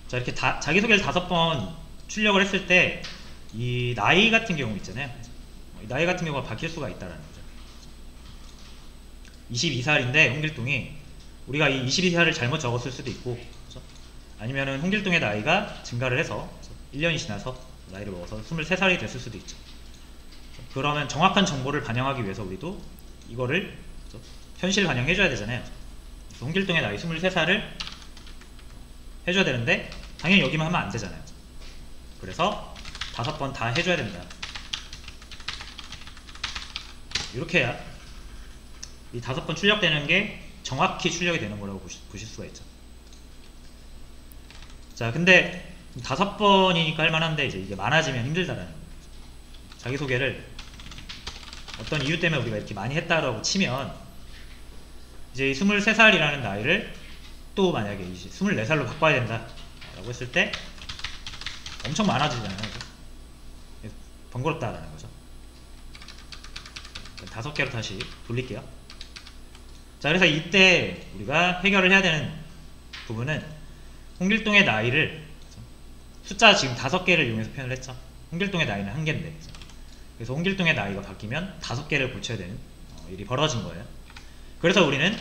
자, 이렇게 자기소개를 5번 출력을 했을 때 이 나이 같은 경우 있잖아요. 이 나이 같은 경우가 바뀔 수가 있다라는 거죠. 22살인데 홍길동이 우리가 이 22살을 잘못 적었을 수도 있고, 그렇죠? 아니면은 홍길동의 나이가 증가를 해서 1년이 지나서 나이를 먹어서 23살이 됐을 수도 있죠. 그러면 정확한 정보를 반영하기 위해서 우리도 이거를, 그렇죠? 현실 반영해줘야 되잖아요. 그래서 홍길동의 나이 23살을 해줘야 되는데 당연히 여기만 하면 안 되잖아요. 그래서 5번 다 해줘야 됩니다. 이렇게 해야 이 5번 출력되는 게 정확히 출력이 되는 거라고 보실 수가 있죠. 자, 근데 5번이니까 할만한데 이제 이게 많아지면 힘들다라는 거예요. 자기소개를 어떤 이유 때문에 우리가 이렇게 많이 했다라고 치면 이제 23살이라는 나이를 또 만약에 이제 24살로 바꿔야 된다 라고 했을 때 엄청 많아지잖아요. 번거롭다라는 거죠. 5개로 다시 돌릴게요. 자, 그래서 이때 우리가 해결을 해야 되는 부분은 홍길동의 나이를, 숫자 지금 5개를 이용해서 표현을 했죠. 홍길동의 나이는 1개인데, 그래서 홍길동의 나이가 바뀌면 5개를 고쳐야 되는 일이 벌어진 거예요. 그래서 우리는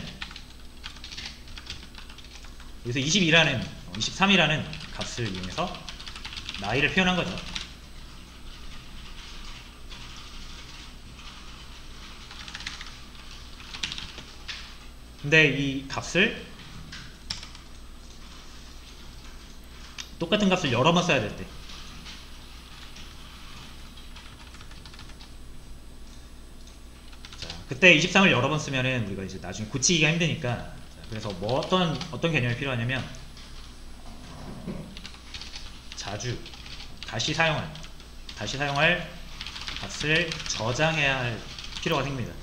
여기서 23이라는 값을 이용해서 나이를 표현한 거죠. 근데 이 값을 똑같은 값을 여러 번 써야 될 때, 자, 그때 23을 여러 번 쓰면은 우리가 이제 나중에 고치기가 힘드니까, 자, 그래서 뭐 어떤 개념이 필요하냐면 자주 다시 사용할 값을 저장해야 할 필요가 생깁니다.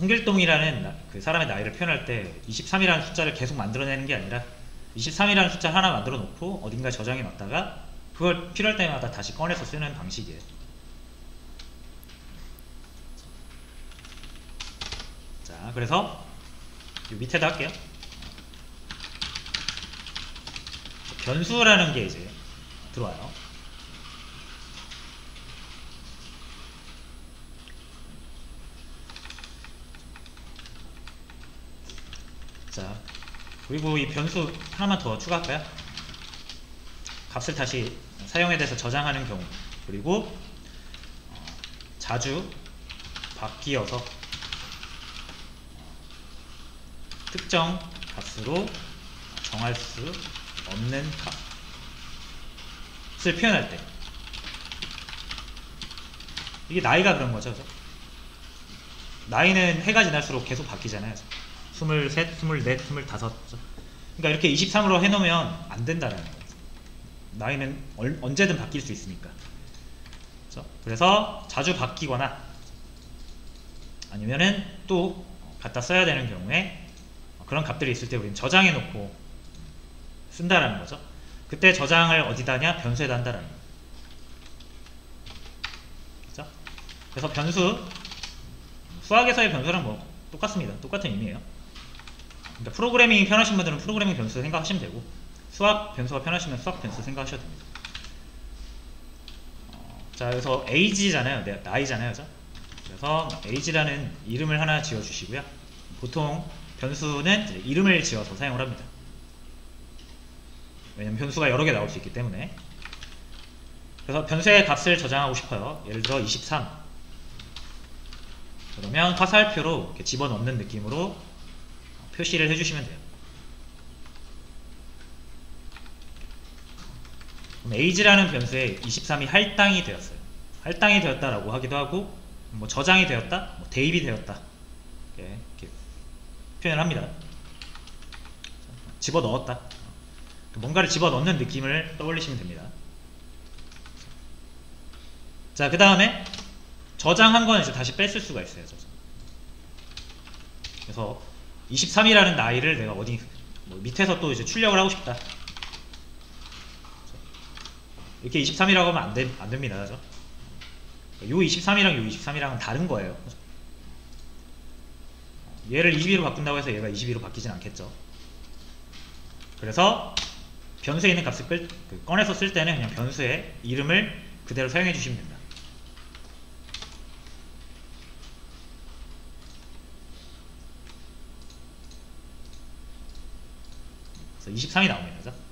홍길동이라는 그 사람의 나이를 표현할 때 23이라는 숫자를 계속 만들어내는 게 아니라 23이라는 숫자 하나 만들어 놓고 어딘가에 저장해 놨다가 그걸 필요할 때마다 다시 꺼내서 쓰는 방식이에요. 자, 그래서 이 밑에다 할게요. 변수라는 게 이제 들어와요. 자, 그리고 이 변수 하나만 더 추가할까요? 값을 다시 사용에 대해서 저장하는 경우, 그리고 자주 바뀌어서 특정 값으로 정할 수 없는 값을 표현할 때, 이게 나이가 그런 거죠. 나이는 해가 지날수록 계속 바뀌잖아요. 23, 24, 25. 그러니까 이렇게 23으로 해놓으면 안 된다는 거예요. 나이는 언제든 바뀔 수 있으니까. 그래서 자주 바뀌거나 아니면은 또 갖다 써야 되는 경우에 그런 값들이 있을 때 우리는 저장해 놓고 쓴다라는 거죠. 그때 저장을 어디다 하냐? 변수에다 한다라는 거예요. 그렇죠? 그래서 변수, 수학에서의 변수랑 뭐 똑같습니다. 똑같은 의미예요. 그러니까 프로그래밍이 편하신 분들은 프로그래밍 변수 생각하시면 되고, 수학 변수가 편하시면 수학 변수 생각하셔도 됩니다. 자, 그래서 age잖아요. 나이잖아요. 그죠? 그래서 age라는 이름을 하나 지어주시고요. 보통 변수는 이제 이름을 지어서 사용을 합니다. 왜냐면 변수가 여러 개 나올 수 있기 때문에. 그래서 변수의 값을 저장하고 싶어요. 예를 들어 23. 그러면 화살표로 이렇게 집어넣는 느낌으로 표시를 해주시면 돼요. 그럼 age라는 변수에 23이 할당이 되었어요. 할당이 되었다라고 하기도 하고, 뭐 저장이 되었다, 뭐 대입이 되었다, 이렇게 표현을 합니다. 집어넣었다, 뭔가를 집어넣는 느낌을 떠올리시면 됩니다. 자, 그 다음에 저장한 거는 이제 다시 뺐을 수가 있어요. 그래서 23이라는 나이를 내가 어디 뭐 밑에서 또 이제 출력을 하고 싶다, 이렇게 23이라고 하면 안 됩니다. 그죠? 요 23이랑 요 23이랑은 다른 거예요. 얘를 22로 바꾼다고 해서 얘가 22로 바뀌진 않겠죠. 그래서 변수에 있는 값을 꺼내서 쓸 때는 그냥 변수의 이름을 그대로 사용해 주시면 됩니다. 그래서 23이 나옵니다. 그죠?